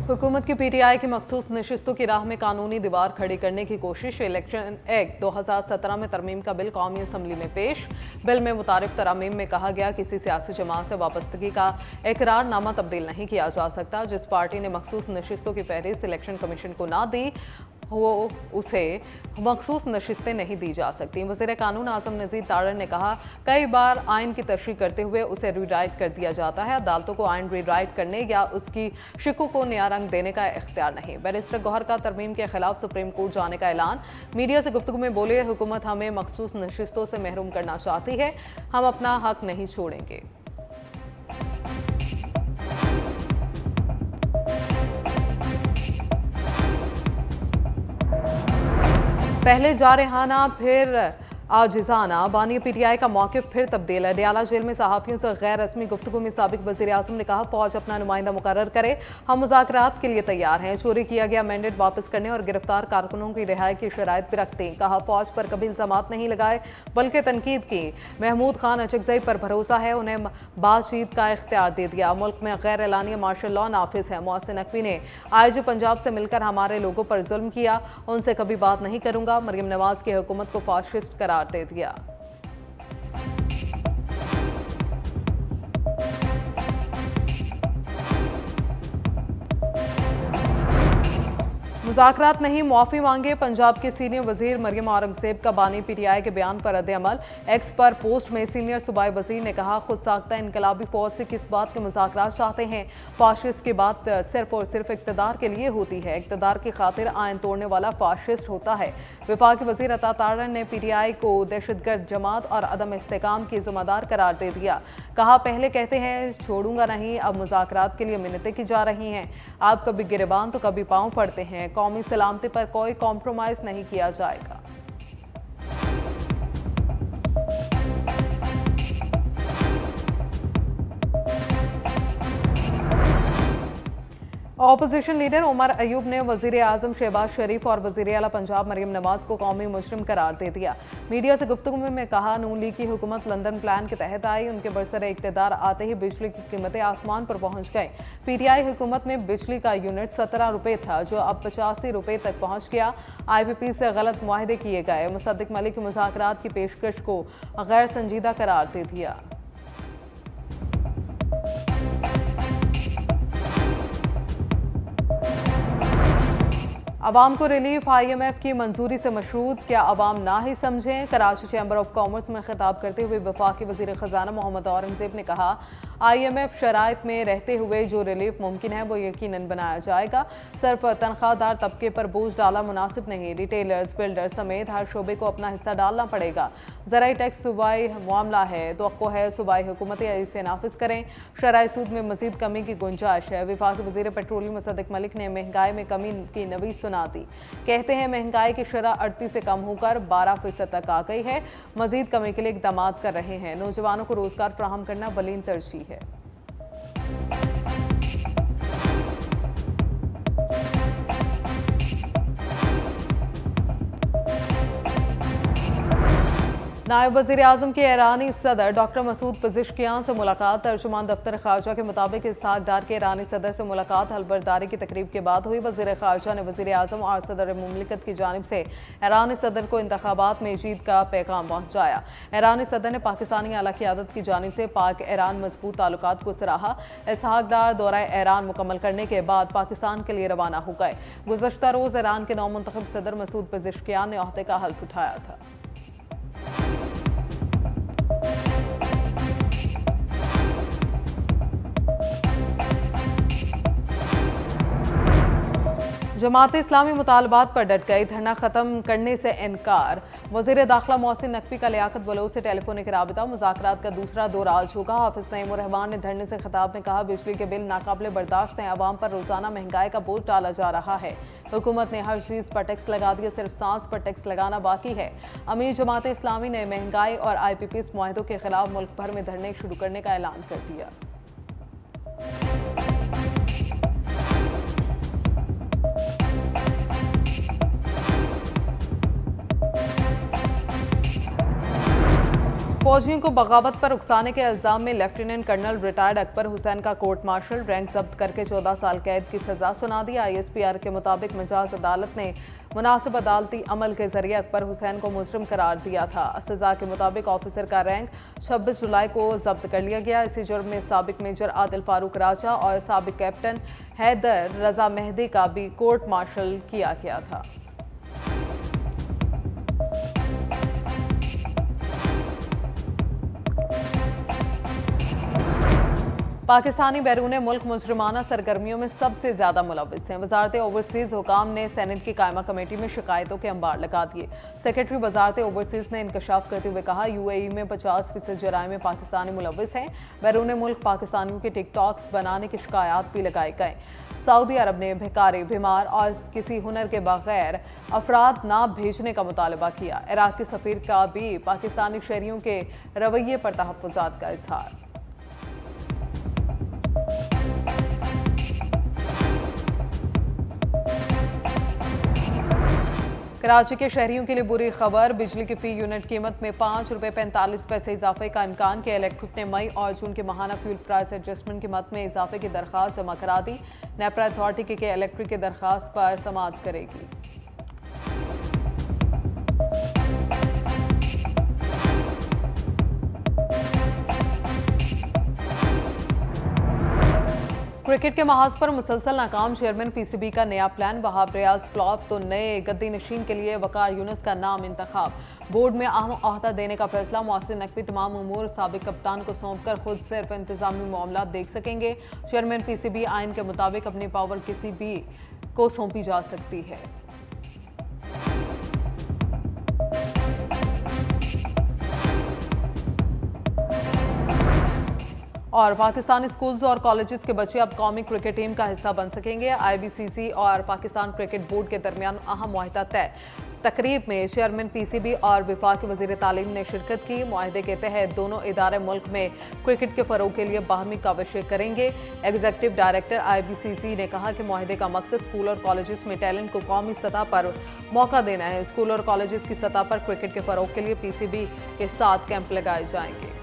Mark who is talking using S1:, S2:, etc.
S1: हुकूमत की पीटीआई की मखसूस नशिस्तों की राह में कानूनी दीवार खड़ी करने की कोशिश। इलेक्शन एक्ट 2017 में तरमीम का बिल कौमी असम्बली में पेश। बिल में मुतारिफ तरामीम में कहा गया किसी सियासी जमात से वाबस्तगी का इकरारनामा तब्दील नहीं किया जा सकता। जिस पार्टी ने मखसूस नशिस्तों की फहरिस्त इलेक्शन कमीशन को ना दी वो उसे मखसूस नशिस्तें नहीं दी जा सकती। वज़ीर कानून आज़म नज़ीर तारड़ ने कहा, कई बार आइन की तशरीह करते हुए उसे रीराइट कर दिया जाता है। अदालतों को आइन रीराइट करने या उसकी शिकों को नया रंग देने का इख्तियार नहीं। बैरिस्टर गौहर का तरमीम के खिलाफ सुप्रीम कोर्ट जाने का ऐलान। मीडिया से गुफ्तगू में बोले, हुकूमत हमें मखसूस नशिस्तों से महरूम करना चाहती है, हम अपना हक नहीं छोड़ेंगे। पहले जारहाना फिर आजिज़ाना। बानी पीटीआई का मौक़िफ़ फिर तब्दील है। डयाला जेल में सहाफ़ियों से गैर रस्मी गुफ्तगू में साबिक़ वज़ीर आज़म ने कहा, फ़ौज अपना नुमाइंदा मुकर्रर करे, हम मुज़ाकरात के लिए तैयार हैं। चोरी किया गया मैंडेट वापस करने और गिरफ्तार कारकुनों की रिहाई की शराइत भी रखते हैं। कहा, फ़ौज पर कभी इल्ज़ामात नहीं लगाए बल्कि तनकीद की। महमूद खान अचकज़ई पर भरोसा है, उन्हें बातचीत का इख्तियार दे दिया। मुल्क में गैर एलानिया मार्शल लॉ नाफिज है। मोहसिन नकवी ने IG पंजाब से मिलकर हमारे लोगों पर जुल्म किया, उनसे कभी बात नहीं करूँगा। मरियम नवाज की हुकूमत को फाशिस्ट करार दे दिया। मुज़ाकरात नहीं, मुआफ़ी मांगे। पंजाब के सीनियर वज़ीर मरियम औरंगज़ेब का बानी पीटीआई के बयान पर रद्द-ए-अमल। एक्स पर पोस्ट में सीनियर सूबाई वज़ीर ने कहा, खुद साख्ता इनकलाबी फ़ौज से किस बात के मुज़ाकरात चाहते हैं। फाशिस्ट की बात सिर्फ और सिर्फ इक़्तिदार के लिए होती है। इक़्तिदार की खातिर आइन तोड़ने वाला फाशिस्ट होता है। वफाकी वज़ीर अता तारड़ ने पीटीआई को दहशतगर्द जमात और अदम इस्तेकाम की ज़िम्मेदार करार दे दिया। कहा, पहले कहते हैं छोड़ूंगा नहीं, अब मुज़ाकरात के लिए मिन्नतें की जा रही हैं। आप कभी गिरबान तो कभी पाँव पड़ते हैं। कौमी सलामती पर कोई कॉम्प्रोमाइज़ नहीं किया जाएगा। ऑपोजिशन लीडर उमर अयूब ने वज़ीर आज़म शहबाज शरीफ और वज़ीर आला पंजाब मरियम नवाज को कौमी मुजरिम करार दे दिया। मीडिया से गुफ्तगू में कहा, नून लीग की हुकूमत लंदन प्लान के तहत आई, उनके बरसरे इक़्तिदार आते ही बिजली की कीमतें आसमान पर पहुंच गई। पीटीआई हुकूमत में बिजली का यूनिट 17 रुपये था, जो अब 85 रुपये तक पहुंच गया। IPP से गलत मुआहदे किए गए। मुसद्दिक मलिक की मुज़ाकरात की पेशकश को गैर संजीदा करार दे दिया। अवाम को रिलीफ IMF की मंजूरी से मशरूत, क्या अवाम ना ही समझें। कराची चैम्बर ऑफ कॉमर्स में खिताब करते हुए वफाकी वज़ीर ख़जाना मोहम्मद औरंगज़ेब ने कहा, IMF शराइत में रहते हुए जो रिलीफ मुमकिन है वो यकीनन बनाया जाएगा। सिर्फ तनख्वाहदार तबके पर बोझ डाला मुनासिब नहीं। रिटेलर्स, बिल्डर समेत हर शोबे को अपना हिस्सा डालना पड़ेगा। ज़राई टैक्स सूबाई मामला है, तवक्को है सूबाई हुकूमतें इसे नाफिज करें। शराई सूद में मजीद कमी की गुंजाइश है। वफाकी वज़ीर पेट्रोलियम मुसद्दिक मलिक ने महंगाई में कमी की नवी सुना दी। कहते हैं महंगाई की शरह 38 से कम होकर 12% तक आ गई है। मजीद कमी के लिए इक़दाम कर रहे हैं। नौजवानों को रोजगार फराहम करना वलीन तरजीह है। नायब वज़ीर आज़म के ईरानी सदर डॉक्टर मसूद पज़िश्कियान से मुलाकात। तर्जुमान दफ्तर ख़ारजा के मुताबिक इसहाक डार के ईरानी सदर से मुलाकात हलबरदारी की तकरीब के बाद हुई। वज़ीर ख़ारजा ने वज़ीर आज़म और सदर मुमलिकत की जानिब से ईरानी सदर को इंतखाबात में जीत का पैगाम पहुँचाया। ईरानी सदर ने पाकिस्तानी आला क़यादत की जानिब से पाक ईरान मजबूत ताल्लुकात को सराहा। इसहाक डार दौरा ईरान मुकम्मल करने के बाद पाकिस्तान के लिए रवाना हो गए। गुज़श्ता रोज़ ईरान के नौमुंतखब सदर मसूद पज़िश्कियान ने ओहदे का हल्फ उठाया था। जमात इस्लामी मुतालबात पर डट गई, धरना खत्म करने से इनकार। वज़ीर दाखिला मोहसिन नकवी का लियाकत बलोच से टेलीफोनिक राबिता। मुज़ाकरात का दूसरा दौर आज होगा। हाफिज़ नईम उर रहमान ने धरने से खिताब में कहा, बिजली के बिल नाकाबिले बर्दाश्त हैं। अवाम पर रोजाना महंगाई का बोझ डाला जा रहा है। हुकूमत ने हर चीज़ पर टैक्स लगा दिया, सिर्फ सांस पर टैक्स लगाना बाकी है। अमीर जमात इस्लामी ने महंगाई और IPP मुआहदों के खिलाफ मुल्क भर में धरने शुरू करने का ऐलान कर दिया। फौजियों को बगावत पर उकसाने के इल्जाम में lieutenant colonel retired Akbar Hussain का कोर्ट मार्शल रैंक जब्त करके 14 साल कैद की सजा सुना दी। ISPR के मुताबिक मिजाज अदालत ने मुनासिब अदालती अमल के जरिए अकबर हुसैन को मुजरिम करार दिया था। सजा के मुताबिक ऑफिसर का रैंक 26 जुलाई को जब्त कर लिया गया। इसी जुर्म में साबिक मेजर आदिल फारूक राजा और साबिक कैप्टन हैदर रजा मेहदी का भी कोर्ट मार्शल किया गया था। पाकिस्तानी बैरून मुल्क मुजरिमाना सरगर्मियों में सबसे ज्यादा मुलविस हैं। वजारत ओवरसीज हुकाम ने सेनेट की कायमा कमेटी में शिकायतों के अंबार लगा दिए। सेक्रेटरी वजारत ओवरसीज ने इंकशाफ करते हुए कहा, UAE में 50% जराइम में पाकिस्तानी मुलविस हैं। बैरून मुल्क पाकिस्तानियों के टिकटॉक्स बनाने की शिकायत भी लगाए गए। सऊदी अरब ने भिखारी, बीमार और किसी हुनर के बगैर अफराद ना भेजने का मुतालबा किया। इराक के सफीर का भी पाकिस्तानी शहरियों के रवैये पर तहफ्फुज़ात का इजहार। कराची के शहरियों के लिए बुरी खबर, बिजली की फी यूनिट कीमत में ₹5.45 इजाफे का इम्कान के इलेक्ट्रिक ने मई और जून के माहाना फ्यूल प्राइस एडजस्टमेंट कीमत में इजाफे की दरख्वास्त जमा करा दी। नेपरा अथॉरिटी के इलेक्ट्रिक की दरख्वास्त पर समाअत करेगी। क्रिकेट के महाज पर मुसलसल नाकाम चेयरमैन PCB का नया प्लान, वहाब रियाज फ्लॉप तो नए गद्दी नशीन के लिए वकार यूनुस का नाम इंतखाब। बोर्ड में अहम ओहदा देने का फैसला, मोहसिन नकवी तमाम उमूर साबिक कप्तान को सौंपकर खुद सिर्फ इंतजामी मामला देख सकेंगे। चेयरमैन PCB आइन के मुताबिक अपनी पावर किसी भी को सौंपी जा सकती है। और पाकिस्तानी स्कूल्स और कॉलेजेस के बच्चे अब कौमी क्रिकेट टीम का हिस्सा बन सकेंगे। IBCC और पाकिस्तान क्रिकेट बोर्ड के दरमियान अहम मुआहदा तय। तकरीब में चेयरमैन PCB और वफाकी वज़ीर तालीम ने शिरकत की। मुआहदे के तहत दोनों इदारे मुल्क में क्रिकेट के फ़रोग के लिए बाहमी काविशें करेंगे। एग्जीक्यूटिव डायरेक्टर IBCC ने कहा कि मुआहदे का मकसद स्कूल और कॉलेजेस में टैलेंट को कौमी सतह पर मौका देना है। स्कूल और कॉलेजेस की सतह पर क्रिकेट के फ़रोग के लिए PCB के साथ कैंप लगाए जाएंगे।